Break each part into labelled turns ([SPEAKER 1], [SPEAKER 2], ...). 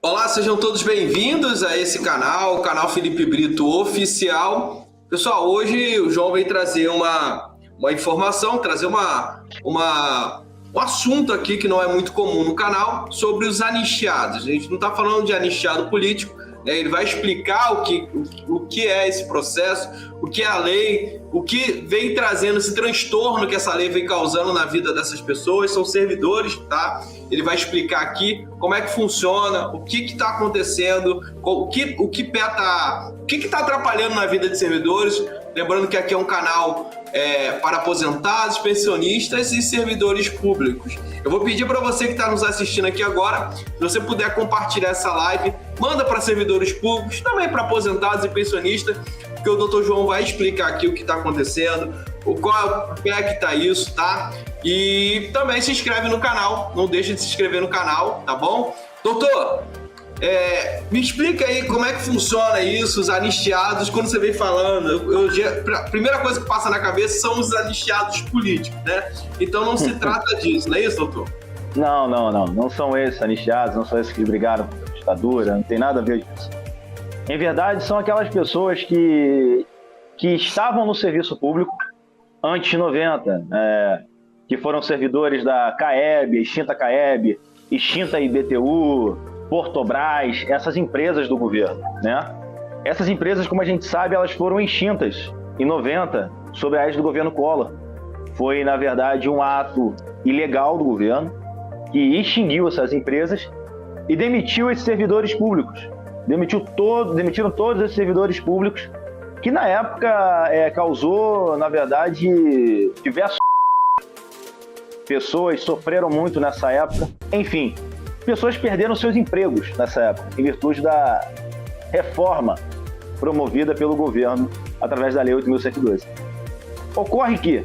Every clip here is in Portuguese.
[SPEAKER 1] Olá, sejam todos bem-vindos a esse canal, o canal Felipe Brito Oficial. Pessoal, hoje o João veio trazer uma informação, trazer um assunto aqui que não é muito comum no canal, sobre os anistiados. A gente não está falando de anistiado político, né? Ele vai explicar o que é esse processo, o que é a lei, o que vem trazendo esse transtorno que essa lei vem causando na vida dessas pessoas, são servidores, tá? Ele vai explicar aqui como é que funciona, o que está acontecendo, o que está atrapalhando na vida de servidores. Lembrando que aqui é um canal para aposentados, pensionistas e servidores públicos. Eu vou pedir para você que está nos assistindo aqui agora, se você puder compartilhar essa live, manda para servidores públicos, também para aposentados e pensionistas, porque o Dr. João vai explicar aqui o que está acontecendo, qual é que está isso, tá? E também se inscreve no canal, não deixa de se inscrever no canal, tá bom? Doutor, me explica aí como é que funciona isso, os anistiados, quando você vem falando. A primeira coisa que passa na cabeça são os anistiados políticos, né? Então não se trata disso, não é isso, doutor?
[SPEAKER 2] Não são esses anistiados, não são esses que brigaram contra a ditadura, não tem nada a ver disso. Em verdade, são aquelas pessoas que estavam no serviço público antes de 90, que foram servidores da CAEB, extinta CAEB, extinta IBTU, Portobras, essas empresas do governo, né? Essas empresas, como a gente sabe, elas foram extintas em 90, sob a égide do governo Collor. Foi, na verdade, um ato ilegal do governo que extinguiu essas empresas e demitiu esses servidores públicos. Demitiram todos esses servidores públicos, que na época causou, na verdade, diversos... Pessoas sofreram muito nessa época. Enfim, pessoas perderam seus empregos nessa época, em virtude da reforma promovida pelo governo através da Lei 8.112. Ocorre que,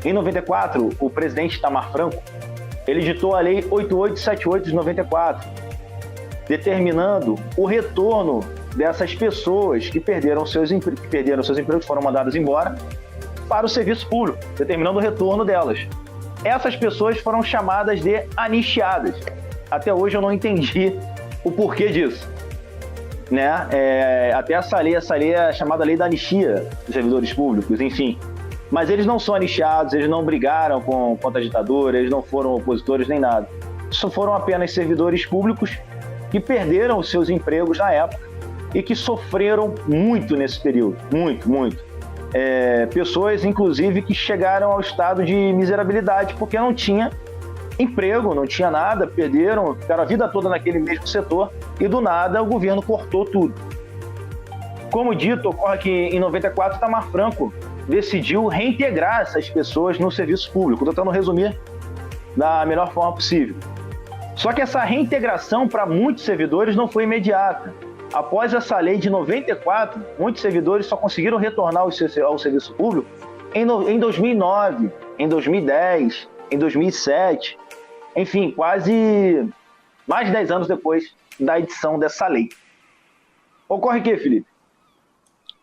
[SPEAKER 2] em 94, o presidente Itamar Franco, ele editou a Lei 8878 de 94, determinando o retorno dessas pessoas que perderam seus empregos, foram mandadas embora, para o serviço público, determinando o retorno delas. Essas pessoas foram chamadas de anistiadas. Até hoje eu não entendi o porquê disso, né? Até essa lei é chamada Lei da Anistia dos Servidores Públicos, enfim. Mas eles não são anistiados, eles não brigaram contra a ditadura, eles não foram opositores nem nada. Só foram apenas servidores públicos que perderam os seus empregos na época e que sofreram muito nesse período, muito. Pessoas, inclusive, que chegaram ao estado de miserabilidade porque não tinha emprego, não tinha nada, ficaram a vida toda naquele mesmo setor e do nada o governo cortou tudo. Como dito, ocorre que em 94 Itamar Franco decidiu reintegrar essas pessoas no serviço público. Estou tentando resumir da melhor forma possível. Só que essa reintegração para muitos servidores não foi imediata. Após essa lei de 94, muitos servidores só conseguiram retornar ao serviço público em 2009, em 2010, em 2007, enfim, quase mais de 10 anos depois da edição dessa lei. Ocorre que, Felipe,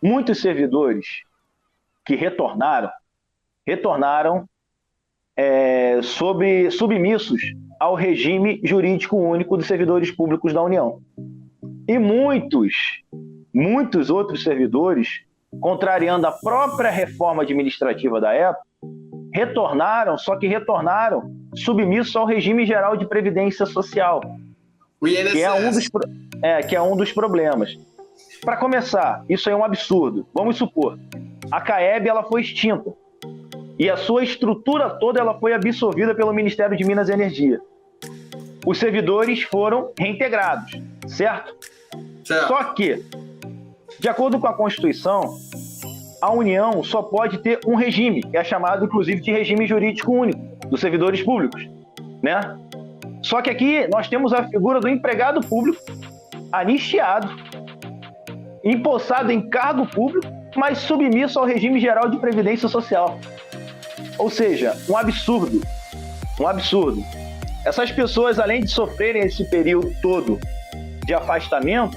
[SPEAKER 2] muitos servidores que retornaram submissos ao regime jurídico único dos servidores públicos da União. E muitos outros servidores, contrariando a própria reforma administrativa da época, retornaram submissos ao regime geral de previdência social, que é um dos problemas. Para começar, isso é um absurdo. Vamos supor, a CAEB ela foi extinta e a sua estrutura toda ela foi absorvida pelo Ministério de Minas e Energia. Os servidores foram reintegrados, certo? Só que, de acordo com a Constituição, a União só pode ter um regime, que é chamado, inclusive, de regime jurídico único dos servidores públicos, né? Só que aqui nós temos a figura do empregado público anistiado, empossado em cargo público, mas submisso ao regime geral de previdência social. Ou seja, um absurdo. Essas pessoas, além de sofrerem esse período todo de afastamento,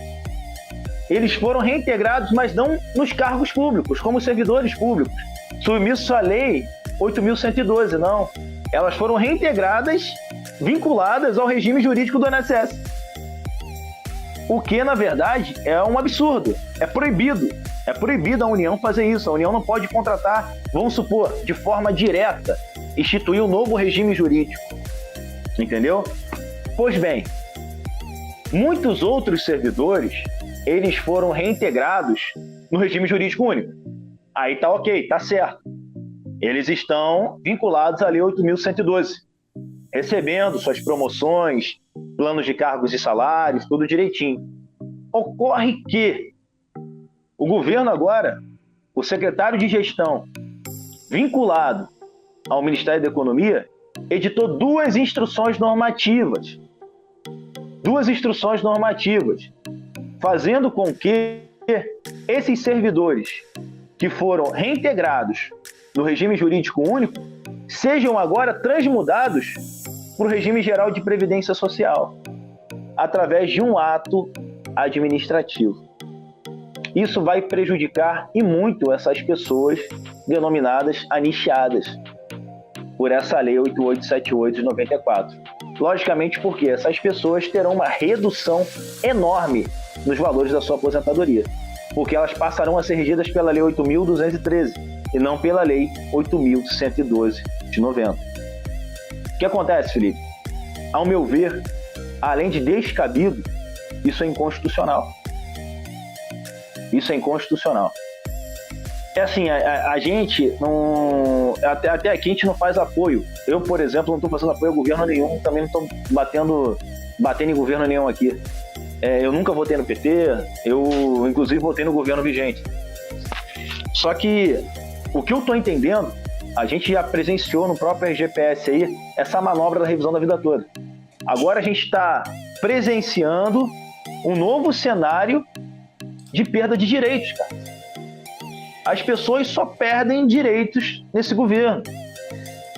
[SPEAKER 2] eles foram reintegrados, mas não nos cargos públicos, como servidores públicos, submissos à lei 8.112, não. Elas foram reintegradas, vinculadas ao regime jurídico do INSS. O que, na verdade, é um absurdo. É proibido. É proibido a União fazer isso. A União não pode contratar, vamos supor, de forma direta, instituir um novo regime jurídico. Entendeu? Pois bem, muitos outros servidores, eles foram reintegrados no regime jurídico único. Aí tá ok, tá certo. Eles estão vinculados à Lei 8.112, recebendo suas promoções, planos de cargos e salários, tudo direitinho. Ocorre que o governo agora, o secretário de gestão, vinculado ao Ministério da Economia, editou duas instruções normativas, fazendo com que esses servidores que foram reintegrados no regime jurídico único sejam agora transmudados para o regime geral de previdência social, através de um ato administrativo. Isso vai prejudicar e muito essas pessoas denominadas anistiadas por essa Lei 8878 de 94. Logicamente porque essas pessoas terão uma redução enorme nos valores da sua aposentadoria, porque elas passarão a ser regidas pela Lei 8.213 e não pela Lei 8.112 de 90. O que acontece, Felipe? Ao meu ver, além de descabido, isso é inconstitucional. Isso é inconstitucional. É assim, a gente não... Até aqui a gente não faz apoio. Eu, por exemplo, não estou fazendo apoio a governo nenhum, também não estou batendo em governo nenhum aqui. Eu nunca votei no PT, eu inclusive votei no governo vigente. Só que o que eu estou entendendo, a gente já presenciou no próprio RGPS aí, essa manobra da revisão da vida toda. Agora a gente está presenciando um novo cenário de perda de direitos, cara. As pessoas só perdem direitos nesse governo.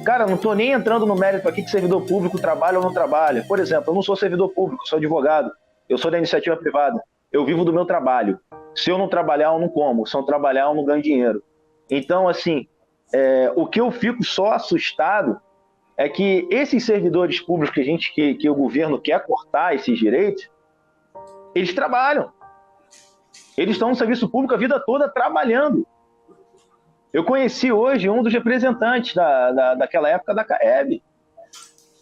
[SPEAKER 2] Cara, não estou nem entrando no mérito aqui que servidor público trabalha ou não trabalha. Por exemplo, eu não sou servidor público, sou advogado. Eu sou da iniciativa privada. Eu vivo do meu trabalho. Se eu não trabalhar, eu não como. Se eu não trabalhar, eu não ganho dinheiro. Então, assim, o que eu fico só assustado é que esses servidores públicos que o governo quer cortar esses direitos, eles trabalham. Eles estão no serviço público a vida toda trabalhando. Eu conheci hoje um dos representantes daquela época da CAEB.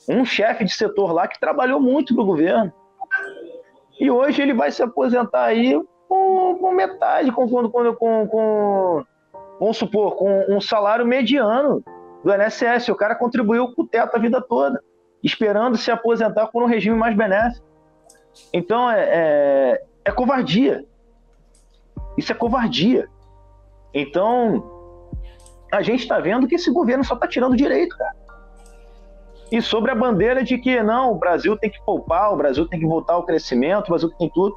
[SPEAKER 2] Um chefe de setor lá que trabalhou muito para o governo. E hoje ele vai se aposentar aí com metade, vamos supor, com um salário mediano do INSS. O cara contribuiu com o teto a vida toda, esperando se aposentar por um regime mais benéfico. Então é covardia. Isso é covardia. Então, a gente está vendo que esse governo só está tirando direito, cara. E sobre a bandeira de que, não, o Brasil tem que poupar, o Brasil tem que voltar ao crescimento, o Brasil tem tudo.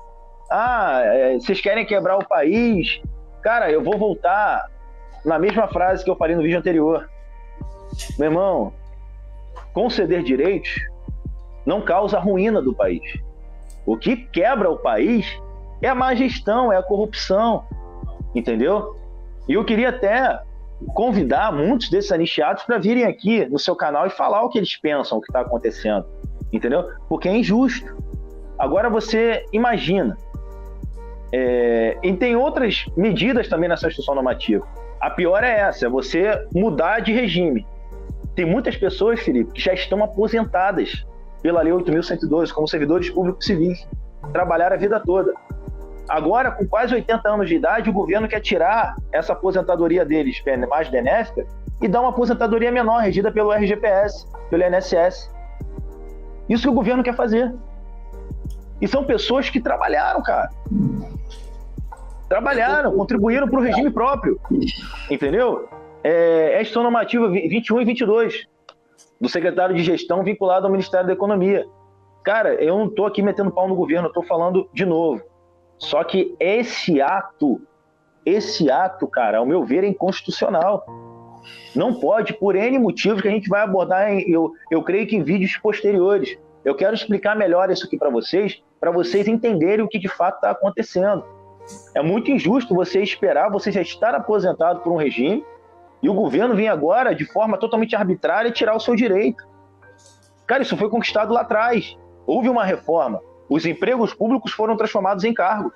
[SPEAKER 2] Vocês querem quebrar o país? Cara, eu vou voltar na mesma frase que eu falei no vídeo anterior. Meu irmão, conceder direitos não causa a ruína do país. O que quebra o país é a má gestão, é a corrupção, entendeu? E eu queria até convidar muitos desses anistiados para virem aqui no seu canal e falar o que eles pensam, o que está acontecendo, entendeu? Porque é injusto. Agora você imagina, e tem outras medidas também nessa instrução normativa. A pior é essa, é você mudar de regime. Tem muitas pessoas, Felipe, que já estão aposentadas pela Lei 8.112 como servidores públicos civis, trabalharam a vida toda. Agora, com quase 80 anos de idade, o governo quer tirar essa aposentadoria deles mais benéfica e dar uma aposentadoria menor, regida pelo RGPS, pelo INSS. Isso que o governo quer fazer. E são pessoas que trabalharam, cara. Trabalharam, contribuíram para o regime próprio. Entendeu? É a instrução normativa 21 e 22 do secretário de gestão vinculado ao Ministério da Economia. Cara, eu não estou aqui metendo pau no governo, eu estou falando de novo. Só que esse ato, cara, ao meu ver, é inconstitucional. Não pode, por N motivos que a gente vai abordar, eu creio que em vídeos posteriores. Eu quero explicar melhor isso aqui para vocês entenderem o que de fato está acontecendo. É muito injusto você esperar, você já estar aposentado por um regime, e o governo vem agora, de forma totalmente arbitrária, tirar o seu direito. Cara, isso foi conquistado lá atrás. Houve uma reforma. Os empregos públicos foram transformados em cargos.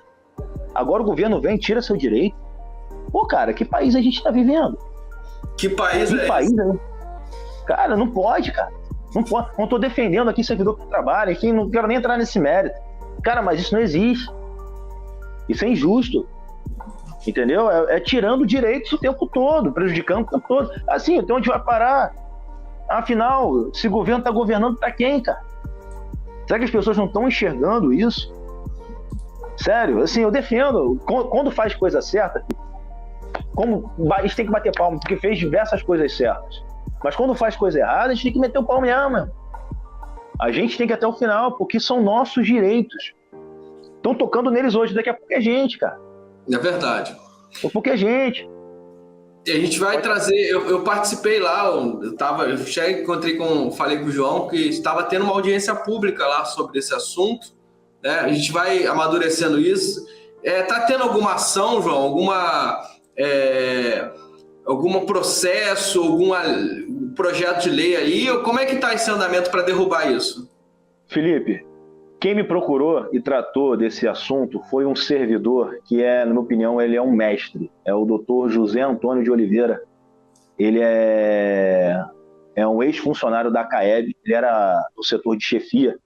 [SPEAKER 2] Agora o governo vem e tira seu direito. Pô, cara, que país a gente está vivendo?
[SPEAKER 1] Que país é esse?
[SPEAKER 2] Cara, não pode, cara. Não pode. Não estou defendendo aqui servidor que trabalha, enfim, não quero nem entrar nesse mérito. Cara, mas isso não existe. Isso é injusto. Entendeu? É tirando direitos o tempo todo, prejudicando o tempo todo. Assim, então onde vai parar? Afinal, se o governo está governando para quem, cara? Será que as pessoas não estão enxergando isso? Sério, assim, eu defendo. Quando faz coisa certa, a gente tem que bater palma, porque fez diversas coisas certas. Mas quando faz coisa errada, a gente tem que meter o pau mesmo, mano. A gente tem que ir até o final, porque são nossos direitos. Estão tocando neles hoje, daqui a pouco é gente, cara.
[SPEAKER 1] É verdade.
[SPEAKER 2] Porque é gente.
[SPEAKER 1] E a gente vai trazer, eu participei lá, eu já falei com o João, que estava tendo uma audiência pública lá sobre esse assunto, né? A gente vai amadurecendo isso. Tá tendo alguma ação, João? Algum processo, algum projeto de lei aí? Ou como é que está esse andamento para derrubar isso?
[SPEAKER 2] Felipe, quem me procurou e tratou desse assunto foi um servidor que na minha opinião, ele é um mestre. É o Dr. José Antônio de Oliveira. Ele é um ex-funcionário da CAEB, ele era do setor de chefia,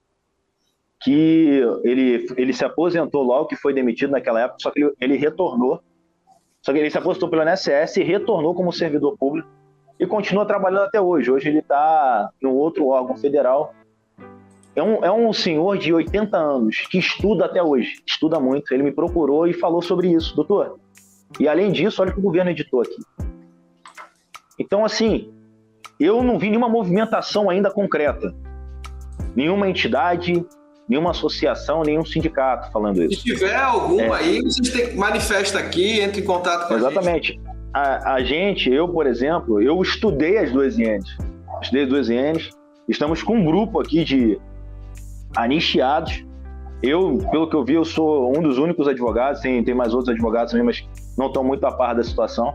[SPEAKER 2] que ele se aposentou logo que foi demitido naquela época, só que ele retornou. Só que ele se aposentou pelo INSS e retornou como servidor público e continua trabalhando até hoje. Hoje ele está em um outro órgão federal. É um senhor de 80 anos que estuda até hoje, estuda muito. Ele me procurou e falou sobre isso, doutor. E além disso, olha o que o governo editou aqui. Então, assim, eu não vi nenhuma movimentação ainda concreta. Nenhuma entidade, nenhuma associação, nenhum sindicato falando isso.
[SPEAKER 1] Se tiver alguma aí, vocês manifesta aqui, entre em contato com
[SPEAKER 2] Exatamente. A gente, eu, por exemplo, eu estudei as duas INs. Estamos com um grupo aqui de anistiados. Eu, pelo que eu vi, eu sou um dos únicos advogados, tem mais outros advogados também, mas não estão muito a par da situação.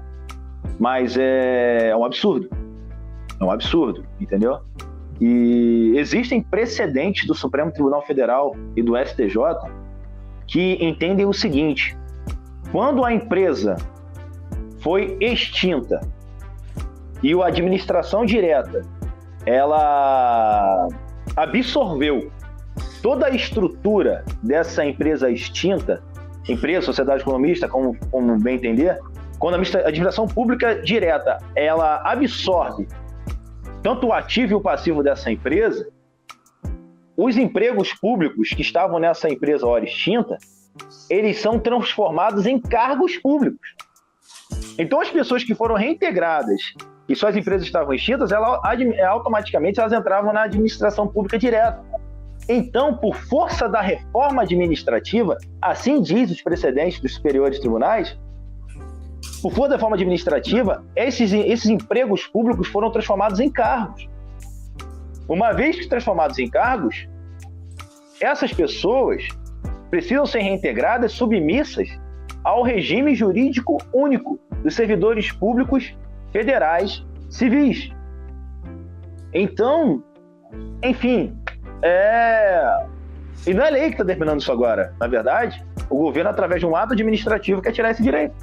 [SPEAKER 2] Mas é um absurdo. É um absurdo, entendeu? E existem precedentes do Supremo Tribunal Federal e do STJ que entendem o seguinte: quando a empresa foi extinta e a administração direta ela absorveu toda a estrutura dessa empresa extinta, empresa, sociedade economista, como bem entender, quando a administração pública direta ela absorve tanto o ativo e o passivo dessa empresa, os empregos públicos que estavam nessa empresa hora extinta, eles são transformados em cargos públicos. Então as pessoas que foram reintegradas e suas empresas estavam extintas, automaticamente elas entravam na administração pública direta. Então, por força da reforma administrativa, assim diz os precedentes dos superiores tribunais, por força da reforma administrativa, esses empregos públicos foram transformados em cargos. Uma vez que transformados em cargos, essas pessoas precisam ser reintegradas, submissas ao regime jurídico único dos servidores públicos federais civis. Então, enfim, e não é lei que está terminando isso agora. Na verdade, o governo, através de um ato administrativo, quer tirar esse direito.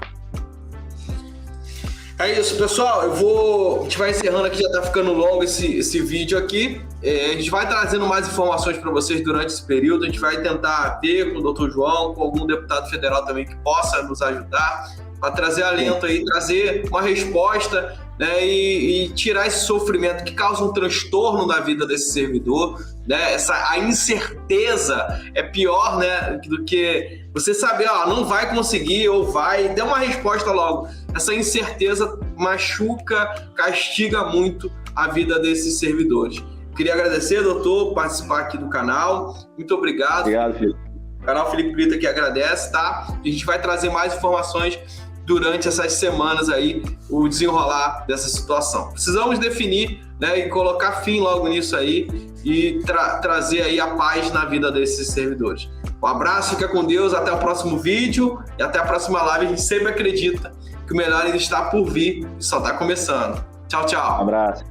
[SPEAKER 1] É isso, pessoal. A gente vai encerrando aqui, já está ficando longo esse vídeo aqui. A gente vai trazendo mais informações para vocês durante esse período. A gente vai tentar ver com o Dr. João, com algum deputado federal também que possa nos ajudar a trazer alento aí, trazer uma resposta, né, e tirar esse sofrimento que causa um transtorno na vida desse servidor, né? A incerteza é pior, né, do que você saber, não vai conseguir ou vai, dê uma resposta logo. Essa incerteza machuca, castiga muito a vida desses servidores. Queria agradecer, doutor, por participar aqui do canal. Muito obrigado.
[SPEAKER 2] Obrigado, Felipe.
[SPEAKER 1] O canal Felipe Brito aqui agradece, tá? A gente vai trazer mais informações durante essas semanas aí o desenrolar dessa situação. Precisamos definir, né, e colocar fim logo nisso aí e trazer aí a paz na vida desses servidores. Um abraço, fica com Deus, até o próximo vídeo e até a próxima live. A gente sempre acredita que o melhor ainda está por vir e só está começando. Tchau, tchau.
[SPEAKER 2] Um abraço.